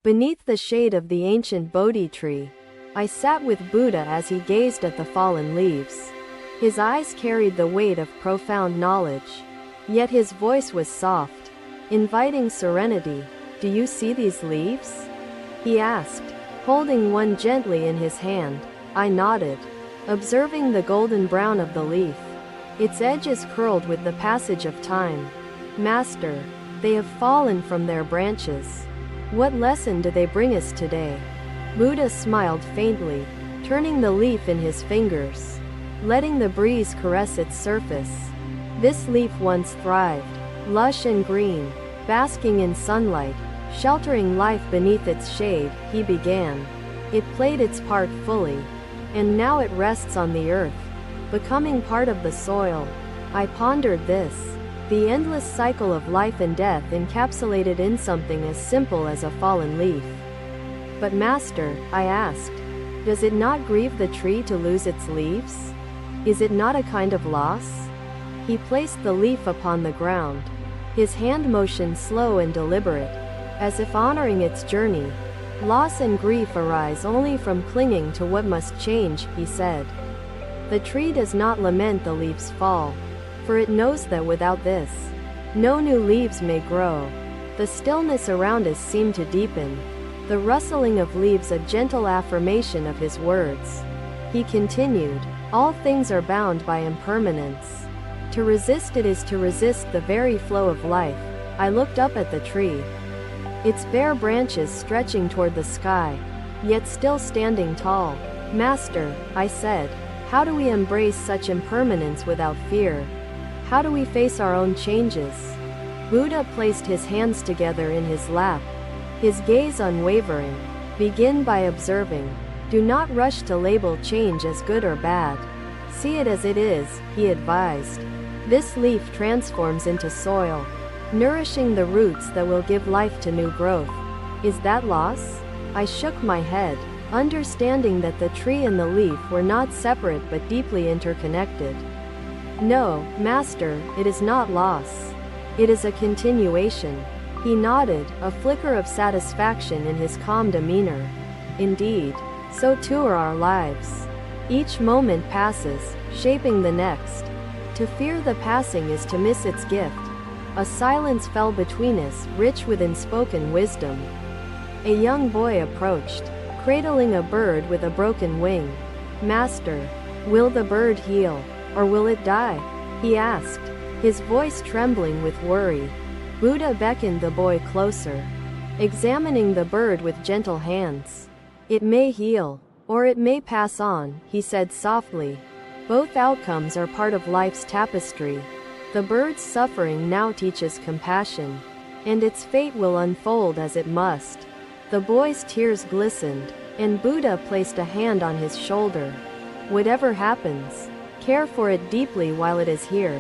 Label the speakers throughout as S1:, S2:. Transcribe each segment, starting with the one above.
S1: Beneath the shade of the ancient Bodhi tree, I sat with Buddha as he gazed at the fallen leaves. His eyes carried the weight of profound knowledge, yet his voice was soft, inviting serenity. "Do you see these leaves?" he asked, holding one gently in his hand. I nodded, observing the golden brown of the leaf. Its edges curled with the passage of time. "Master, they have fallen from their branches. What lesson do they bring us today?" Buddha smiled faintly, turning the leaf in his fingers, letting the breeze caress its surface. "This leaf once thrived, lush and green, basking in sunlight, sheltering life beneath its shade," he began. "It played its part fully, and now it rests on the earth, becoming part of the soil." I pondered this, the endless cycle of life and death encapsulated in something as simple as a fallen leaf. "But Master," I asked, "does it not grieve the tree to lose its leaves? Is it not a kind of loss?" He placed the leaf upon the ground, his hand motion slow and deliberate, as if honoring its journey. "Loss and grief arise only from clinging to what must change," he said. "The tree does not lament the leaves' fall, for it knows that without this, no new leaves may grow." The stillness around us seemed to deepen, the rustling of leaves a gentle affirmation of his words. He continued, "All things are bound by impermanence. To resist it is to resist the very flow of life." I looked up at the tree, its bare branches stretching toward the sky, yet still standing tall. "Master," I said, "how do we embrace such impermanence without fear? How do we face our own changes?" Buddha placed his hands together in his lap, his gaze unwavering. "Begin by observing. Do not rush to label change as good or bad. See it as it is," he advised. "This leaf transforms into soil, nourishing the roots that will give life to new growth. Is that loss?" I shook my head, understanding that the tree and the leaf were not separate but deeply interconnected. "No, Master, it is not loss. It is a continuation." He nodded, a flicker of satisfaction in his calm demeanor. "Indeed, so too are our lives. Each moment passes, shaping the next. To fear the passing is to miss its gift." A silence fell between us, rich with unspoken wisdom. A young boy approached, cradling a bird with a broken wing. "Master, will the bird heal, or will it die?" he asked, his voice trembling with worry. Buddha beckoned the boy closer, examining the bird with gentle hands. "It may heal, or it may pass on," he said softly. "Both outcomes are part of life's tapestry. The bird's suffering now teaches compassion, and its fate will unfold as it must." The boy's tears glistened, and Buddha placed a hand on his shoulder. "Whatever happens, care for it deeply while it is here.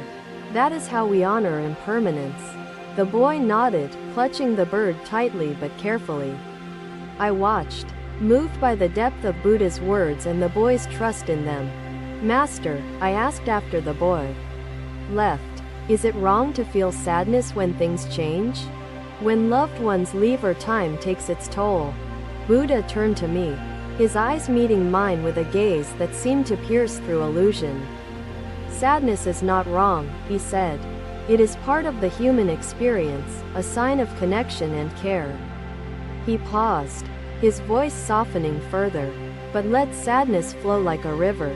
S1: That is how we honor impermanence." The boy nodded, clutching the bird tightly but carefully. I watched, moved by the depth of Buddha's words and the boy's trust in them. "Master," I asked after the boy left, "is it wrong to feel sadness when things change? When loved ones leave or time takes its toll?" Buddha turned to me, his eyes meeting mine with a gaze that seemed to pierce through illusion. "Sadness is not wrong," he said. "It is part of the human experience, a sign of connection and care." He paused, his voice softening further. "But let sadness flow like a river,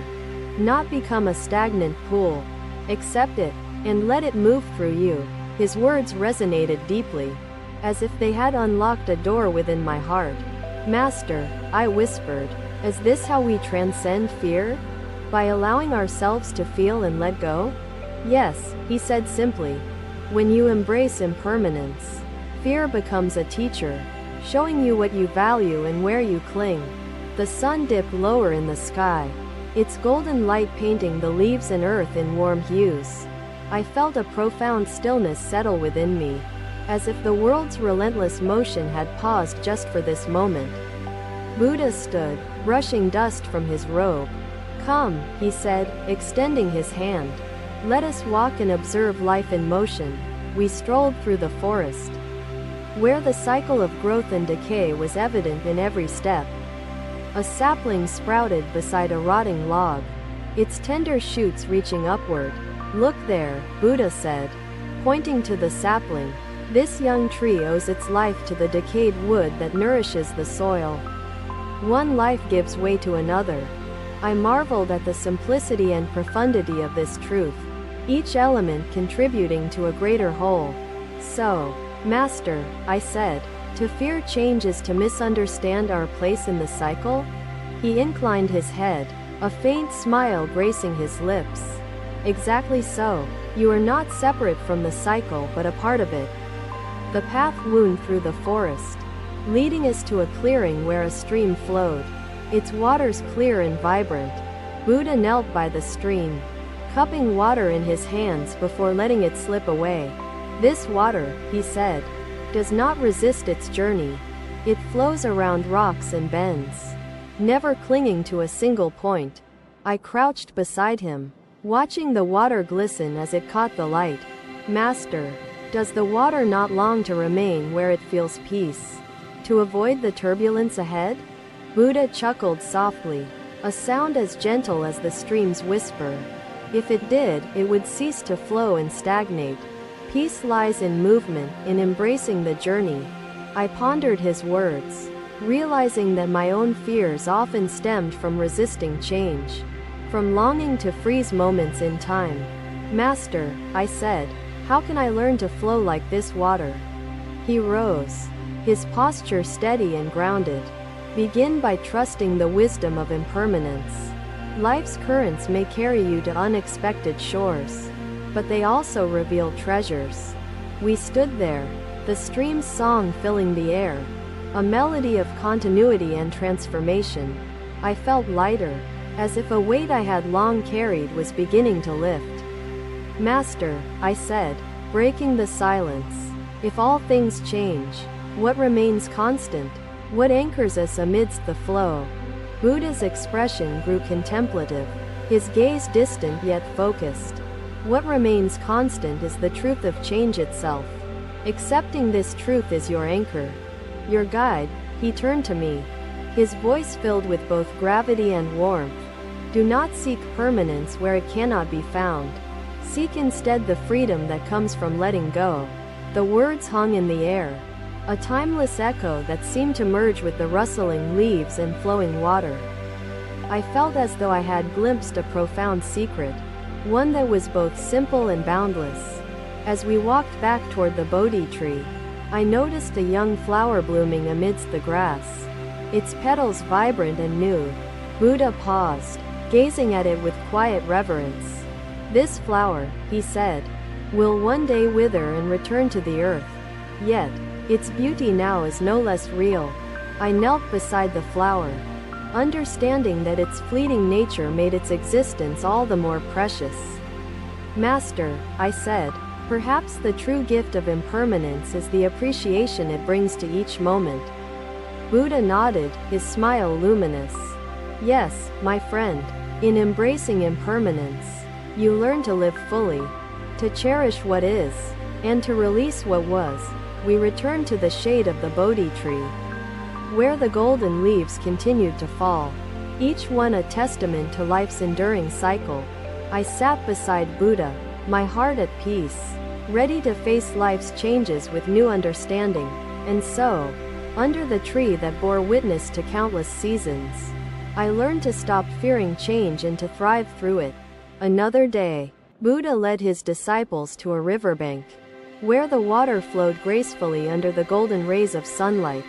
S1: not become a stagnant pool. Accept it, and let it move through you." His words resonated deeply, as if they had unlocked a door within my heart. "Master," I whispered, "is this how we transcend fear? By allowing ourselves to feel and let go?" "Yes," he said simply. "When you embrace impermanence, fear becomes a teacher, showing you what you value and where you cling." The sun dipped lower in the sky, its golden light painting the leaves and earth in warm hues. I felt a profound stillness settle within me, as if the world's relentless motion had paused just for this moment. Buddha stood, brushing dust from his robe. "Come," he said, extending his hand. "Let us walk and observe life in motion." We strolled through the forest, where the cycle of growth and decay was evident in every step. A sapling sprouted beside a rotting log, its tender shoots reaching upward. "Look there," Buddha said, pointing to the sapling. "This young tree owes its life to the decayed wood that nourishes the soil. One life gives way to another." I marveled at the simplicity and profundity of this truth, each element contributing to a greater whole. "So, Master," I said, "to fear change is to misunderstand our place in the cycle?" He inclined his head, a faint smile gracing his lips. "Exactly so. You are not separate from the cycle but a part of it." The path wound through the forest, leading us to a clearing where a stream flowed, its waters clear and vibrant. Buddha knelt by the stream, cupping water in his hands before letting it slip away. "This water," he said, "does not resist its journey. It flows around rocks and bends, never clinging to a single point." I crouched beside him, watching the water glisten as it caught the light. "Master, does the water not long to remain where it feels peace, to avoid the turbulence ahead?" Buddha chuckled softly, a sound as gentle as the stream's whisper. "If it did, it would cease to flow and stagnate. Peace lies in movement, in embracing the journey." I pondered his words, realizing that my own fears often stemmed from resisting change, from longing to freeze moments in time. "Master," I said, "how can I learn to flow like this water?" He rose, his posture steady and grounded. "Begin by trusting the wisdom of impermanence. Life's currents may carry you to unexpected shores, but they also reveal treasures." We stood there, the stream's song filling the air, a melody of continuity and transformation. I felt lighter, as if a weight I had long carried was beginning to lift. "Master," I said, breaking the silence, "if all things change, what remains constant? What anchors us amidst the flow?" Buddha's expression grew contemplative, his gaze distant yet focused. "What remains constant is the truth of change itself. Accepting this truth is your anchor, your guide." He turned to me, his voice filled with both gravity and warmth. "Do not seek permanence where it cannot be found. Seek instead the freedom that comes from letting go." The words hung in the air, a timeless echo that seemed to merge with the rustling leaves and flowing water. I felt as though I had glimpsed a profound secret, one that was both simple and boundless. As we walked back toward the Bodhi tree, I noticed a young flower blooming amidst the grass, its petals vibrant and new. Buddha paused, gazing at it with quiet reverence. "This flower," he said, "will one day wither and return to the earth. Yet, its beauty now is no less real." I knelt beside the flower, understanding that its fleeting nature made its existence all the more precious. "Master," I said, "perhaps the true gift of impermanence is the appreciation it brings to each moment." Buddha nodded, his smile luminous. "Yes, my friend. In embracing impermanence, you learn to live fully, to cherish what is, and to release what was." We returned to the shade of the Bodhi tree, where the golden leaves continued to fall, each one a testament to life's enduring cycle. I sat beside Buddha, my heart at peace, ready to face life's changes with new understanding. And so, under the tree that bore witness to countless seasons, I learned to stop fearing change and to thrive through it. Another day, Buddha led his disciples to a riverbank, where the water flowed gracefully under the golden rays of sunlight.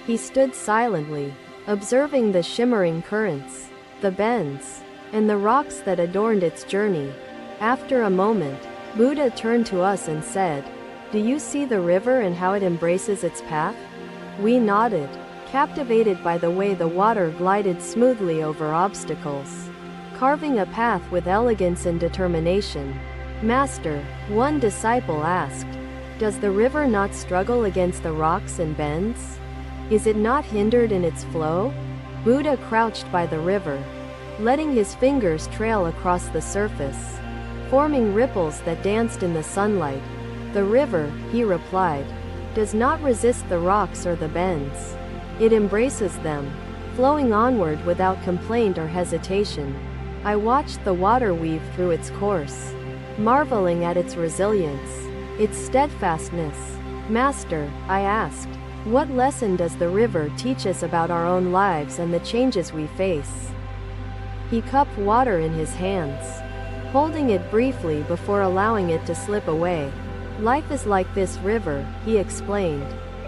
S1: He stood silently, observing the shimmering currents, the bends, and the rocks that adorned its journey. After a moment, Buddha turned to us and said, "Do you see the river and how it embraces its path?" We nodded, captivated by the way the water glided smoothly over obstacles, carving a path with elegance and determination. "Master," one disciple asked, "does the river not struggle against the rocks and bends? Is it not hindered in its flow?" Buddha crouched by the river, letting his fingers trail across the surface, forming ripples that danced in the sunlight. "The river," he replied, does not resist the rocks or the bends. It embraces them, flowing onward without complaint or hesitation. I watched the water weave through its course, marveling at its resilience, its steadfastness. Master, I asked, what lesson does the river teach us about our own lives and the changes we face? He cupped water in his hands, holding it briefly before allowing it to slip away. Life is like this river, he explained.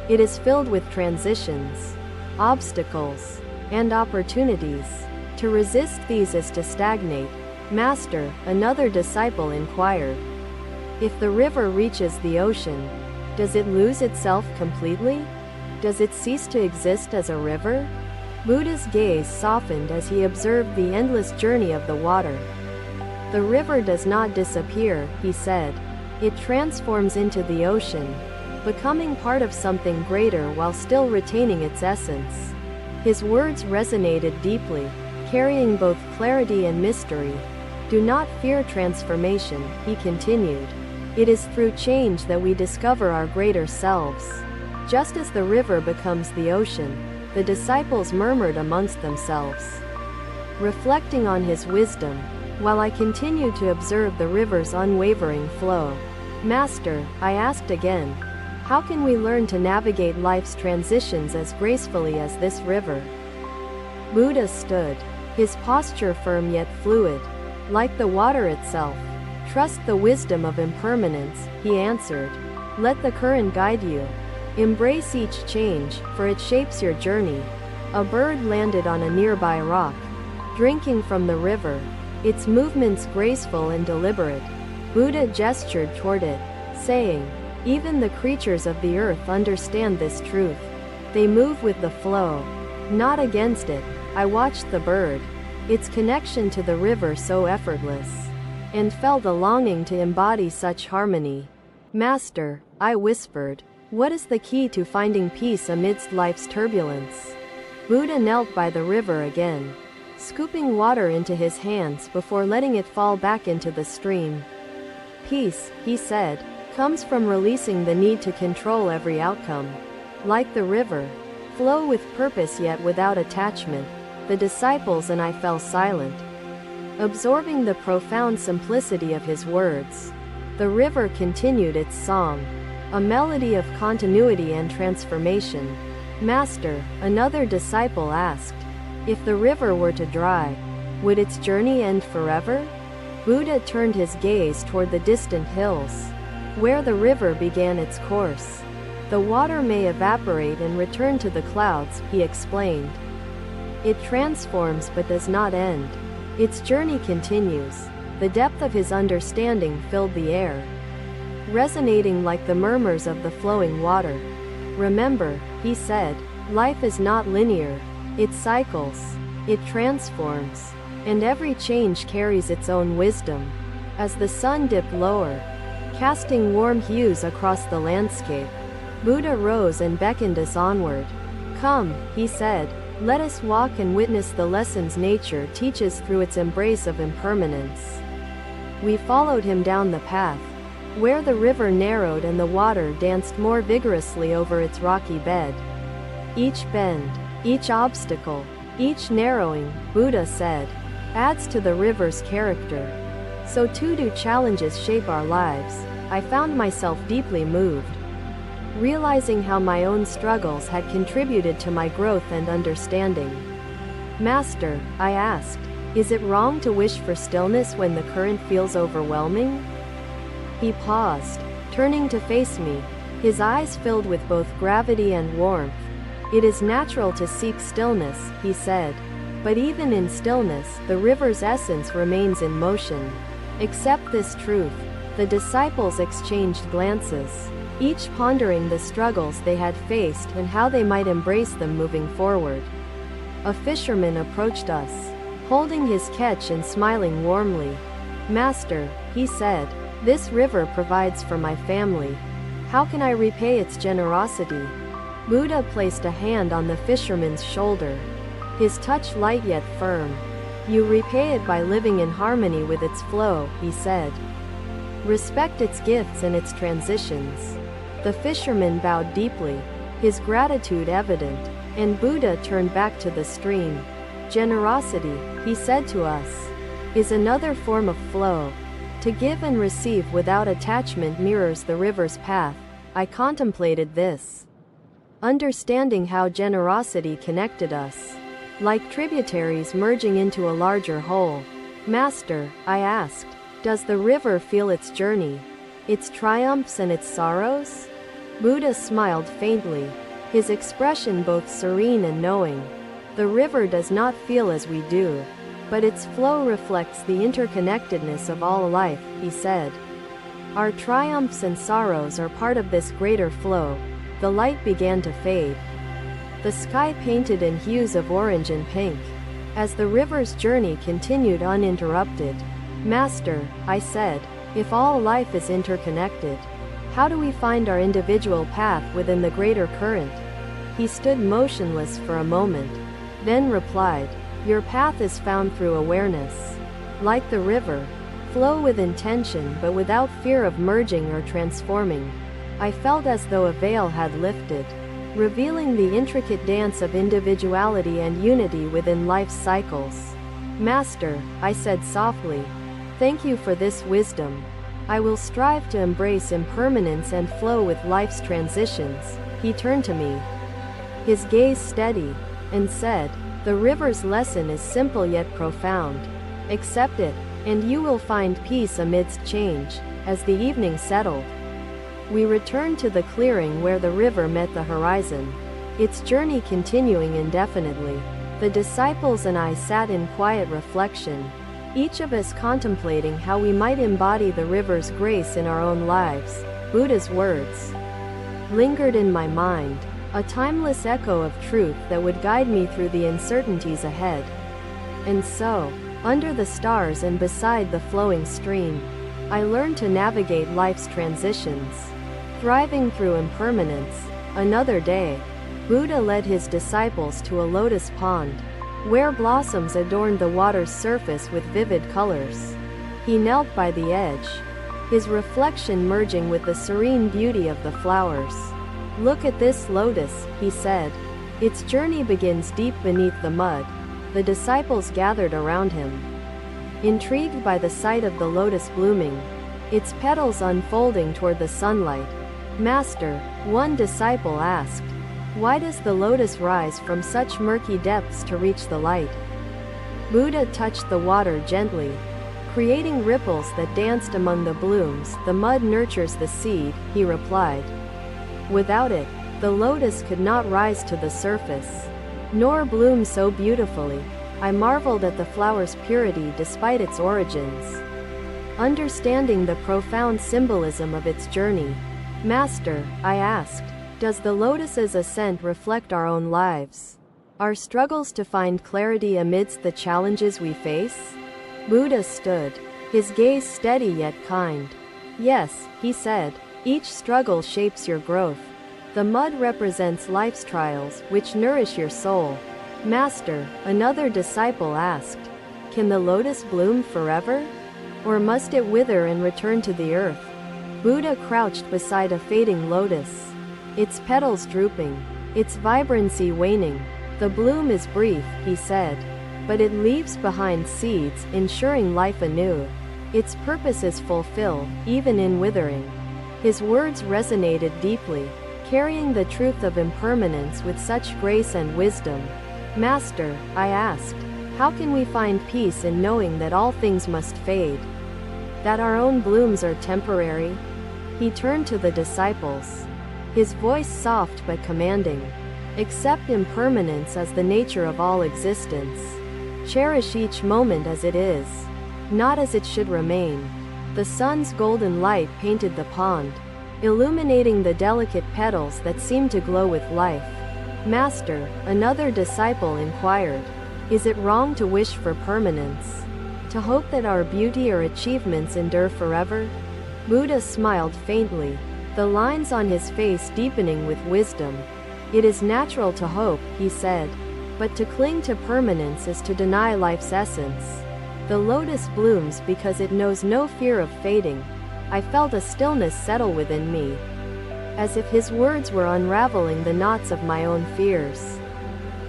S1: It is filled with transitions, obstacles, and opportunities. To resist these is to stagnate. Master, another disciple inquired. If the river reaches the ocean, does it lose itself completely? Does it cease to exist as a river? Buddha's gaze softened as he observed the endless journey of the water. The river does not disappear, he said. It transforms into the ocean, becoming part of something greater while still retaining its essence. His words resonated deeply, carrying both clarity and mystery. Do not fear transformation, he continued. It is through change that we discover our greater selves. Just as the river becomes the ocean, the disciples murmured amongst themselves, reflecting on his wisdom, while I continued to observe the river's unwavering flow. Master, I asked again, how can we learn to navigate life's transitions as gracefully as this river? Buddha stood, his posture firm yet fluid, like the water itself. Trust the wisdom of impermanence, he answered. Let the current guide you. Embrace each change, for it shapes your journey. A bird landed on a nearby rock, drinking from the river, its movements graceful and deliberate. Buddha gestured toward it, saying, even the creatures of the earth understand this truth. They move with the flow, not against it. I watched the bird, its connection to the river so effortless, and felt a longing to embody such harmony. Master, I whispered, what is the key to finding peace amidst life's turbulence? Buddha knelt by the river again, scooping water into his hands before letting it fall back into the stream. Peace, he said, comes from releasing the need to control every outcome. Like the river, flow with purpose yet without attachment. The disciples and I fell silent, absorbing the profound simplicity of his words. The river continued its song, a melody of continuity and transformation. Master, another disciple asked, if the river were to dry, would its journey end forever? Buddha turned his gaze toward the distant hills, where the river began its course. The water may evaporate and return to the clouds, he explained. It transforms but does not end. Its journey continues. The depth of his understanding filled the air, resonating like the murmurs of the flowing water. Remember, he said, life is not linear. It cycles, it transforms, and every change carries its own wisdom. As the sun dipped lower, casting warm hues across the landscape, Buddha rose and beckoned us onward. Come, he said, let us walk and witness the lessons nature teaches through its embrace of impermanence. We followed him down the path, where the river narrowed and the water danced more vigorously over its rocky bed. Each bend, each obstacle, each narrowing, Buddha said, adds to the river's character. So too do challenges shape our lives. I found myself deeply moved, realizing how my own struggles had contributed to my growth and understanding. Master, I asked, is it wrong to wish for stillness when the current feels overwhelming? He paused, turning to face me, his eyes filled with both gravity and warmth. It is natural to seek stillness, he said. But even in stillness, the river's essence remains in motion. Accept this truth. The disciples exchanged glances, each pondering the struggles they had faced and how they might embrace them moving forward. A fisherman approached us, holding his catch and smiling warmly. Master, he said, this river provides for my family. How can I repay its generosity? Buddha placed a hand on the fisherman's shoulder, his touch light yet firm. You repay it by living in harmony with its flow, he said. Respect its gifts and its transitions. The fisherman bowed deeply, his gratitude evident, and Buddha turned back to the stream. Generosity, he said to us, is another form of flow. To give and receive without attachment mirrors the river's path. I contemplated this, understanding how generosity connected us, like tributaries merging into a larger whole. Master, I asked, does the river feel its journey, its triumphs and its sorrows? Buddha smiled faintly, his expression both serene and knowing. The river does not feel as we do, but its flow reflects the interconnectedness of all life, he said. Our triumphs and sorrows are part of this greater flow. The light began to fade, the sky painted in hues of orange and pink, as the river's journey continued uninterrupted. Master, I said, if all life is interconnected, how do we find our individual path within the greater current? He stood motionless for a moment, then replied, your path is found through awareness. Like the river, flow with intention but without fear of merging or transforming. I felt as though a veil had lifted, revealing the intricate dance of individuality and unity within life's cycles. Master, I said softly, thank you for this wisdom. I will strive to embrace impermanence and flow with life's transitions. He turned to me, his gaze steady, and said, the river's lesson is simple yet profound. Accept it, and you will find peace amidst change. As the evening settled, we returned to the clearing where the river met the horizon, its journey continuing indefinitely. The disciples and I sat in quiet reflection, each of us contemplating how we might embody the river's grace in our own lives. Buddha's words lingered in my mind, a timeless echo of truth that would guide me through the uncertainties ahead. And so, under the stars and beside the flowing stream, I learned to navigate life's transitions, thriving through impermanence. Another day, Buddha led his disciples to a lotus pond, where blossoms adorned the water's surface with vivid colors. He knelt by the edge, his reflection merging with the serene beauty of the flowers. Look at this lotus, he said. Its journey begins deep beneath the mud. The disciples gathered around him, intrigued by the sight of the lotus blooming, its petals unfolding toward the sunlight. Master, one disciple asked, why does the lotus rise from such murky depths to reach the light? Buddha touched the water gently, creating ripples that danced among the blooms. The mud nurtures the seed, he replied. Without it, the lotus could not rise to the surface, nor bloom so beautifully. I marveled at the flower's purity despite its origins, understanding the profound symbolism of its journey. Master, I asked, does the lotus's ascent reflect our own lives, our struggles to find clarity amidst the challenges we face? Buddha stood, his gaze steady yet kind. Yes, he said, each struggle shapes your growth. The mud represents life's trials, which nourish your soul. Master, another disciple asked, can the lotus bloom forever? Or must it wither and return to the earth? Buddha crouched beside a fading lotus, its petals drooping, its vibrancy waning. The bloom is brief, he said, but it leaves behind seeds, ensuring life anew. Its purpose is fulfilled, even in withering. His words resonated deeply, carrying the truth of impermanence with such grace and wisdom. Master, I asked, how can we find peace in knowing that all things must fade, that our own blooms are temporary? He turned to the disciples, his voice soft but commanding. Accept impermanence as the nature of all existence. Cherish each moment as it is, not as it should remain. The sun's golden light painted the pond, illuminating the delicate petals that seemed to glow with life. Master, another disciple inquired, is it wrong to wish for permanence, to hope that our beauty or achievements endure forever? Buddha smiled faintly, the lines on his face deepening with wisdom. It is natural to hope, he said, but to cling to permanence is to deny life's essence. The lotus blooms because it knows no fear of fading. I felt a stillness settle within me, as if his words were unraveling the knots of my own fears.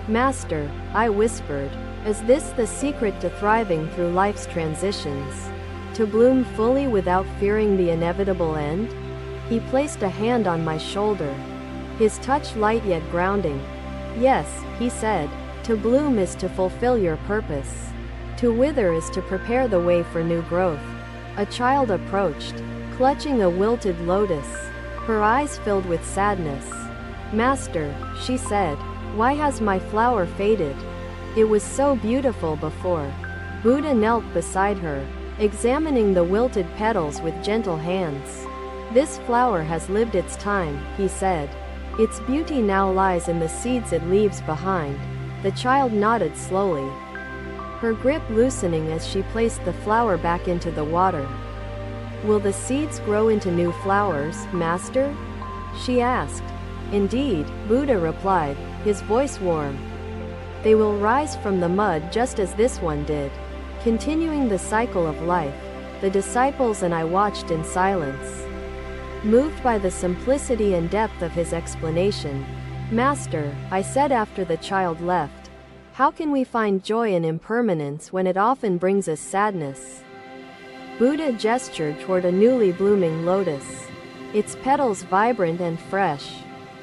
S1: Master, I whispered, is this the secret to thriving through life's transitions? To bloom fully without fearing the inevitable end? He placed a hand on my shoulder, his touch light yet grounding. Yes, he said, to bloom is to fulfill your purpose. To wither is to prepare the way for new growth. A child approached, clutching a wilted lotus, her eyes filled with sadness. Master, she said, why has my flower faded? It was so beautiful before. Buddha knelt beside her, examining the wilted petals with gentle hands. This flower has lived its time, he said. Its beauty now lies in the seeds it leaves behind. The child nodded slowly, her grip loosening as she placed the flower back into the water. Will the seeds grow into new flowers, Master? She asked. Indeed, Buddha replied, his voice warm. They will rise from the mud just as this one did. Continuing the cycle of life, the disciples and I watched in silence, moved by the simplicity and depth of his explanation. Master, I said after the child left, how can we find joy in impermanence when it often brings us sadness? Buddha gestured toward a newly blooming lotus, its petals vibrant and fresh.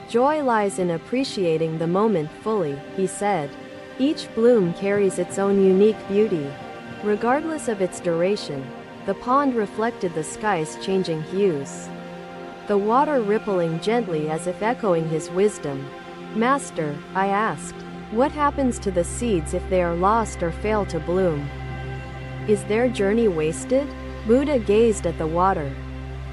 S1: Joy lies in appreciating the moment fully, he said. Each bloom carries its own unique beauty. Regardless of its duration, the pond reflected the sky's changing hues, the water rippling gently as if echoing his wisdom. Master, I asked, what happens to the seeds if they are lost or fail to bloom? Is their journey wasted? Buddha gazed at the water,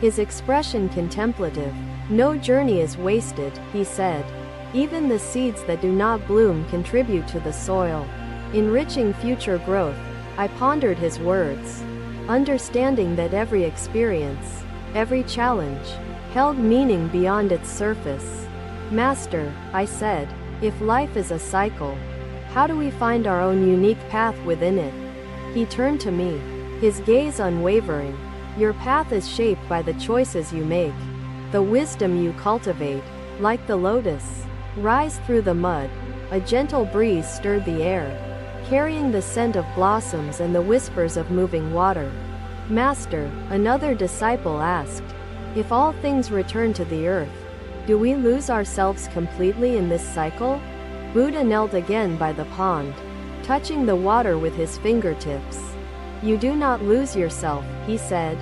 S1: his expression contemplative. No journey is wasted, he said. Even the seeds that do not bloom contribute to the soil, enriching future growth. I pondered his words, understanding that every experience, every challenge, held meaning beyond its surface. Master, I said, if life is a cycle, how do we find our own unique path within it? He turned to me, his gaze unwavering. Your path is shaped by the choices you make, the wisdom you cultivate. Like the lotus, rise through the mud. A gentle breeze stirred the air, carrying the scent of blossoms and the whispers of moving water. Master, another disciple asked, if all things return to the earth, do we lose ourselves completely in this cycle? Buddha knelt again by the pond, touching the water with his fingertips. You do not lose yourself, he said.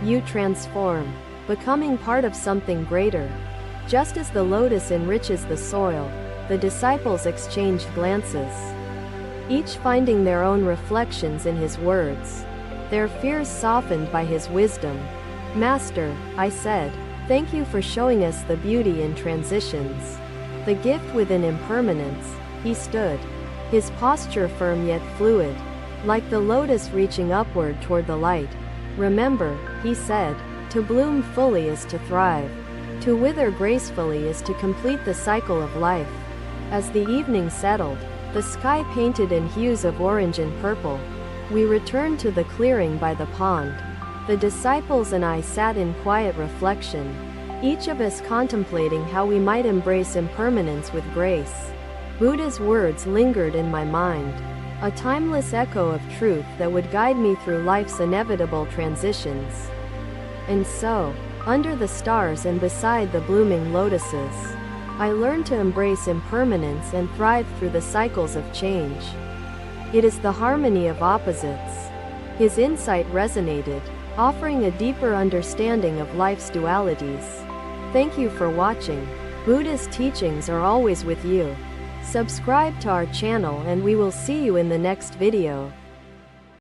S1: You transform, becoming part of something greater. Just as the lotus enriches the soil, the disciples exchanged glances, each finding their own reflections in his words, their fears softened by his wisdom. Master, I said, thank you for showing us the beauty in transitions, the gift within impermanence. He stood, his posture firm yet fluid, like the lotus reaching upward toward the light. Remember, he said, to bloom fully is to thrive. To wither gracefully is to complete the cycle of life. As the evening settled, the sky painted in hues of orange and purple, we returned to the clearing by the pond. The disciples and I sat in quiet reflection, each of us contemplating how we might embrace impermanence with grace. Buddha's words lingered in my mind, a timeless echo of truth that would guide me through life's inevitable transitions. And so, under the stars and beside the blooming lotuses, I learned to embrace impermanence and thrive through the cycles of change. It is the harmony of opposites. His insight resonated, offering a deeper understanding of life's dualities. Thank you for watching. Buddha's teachings are always with you. Subscribe to our channel and we will see you in the next video.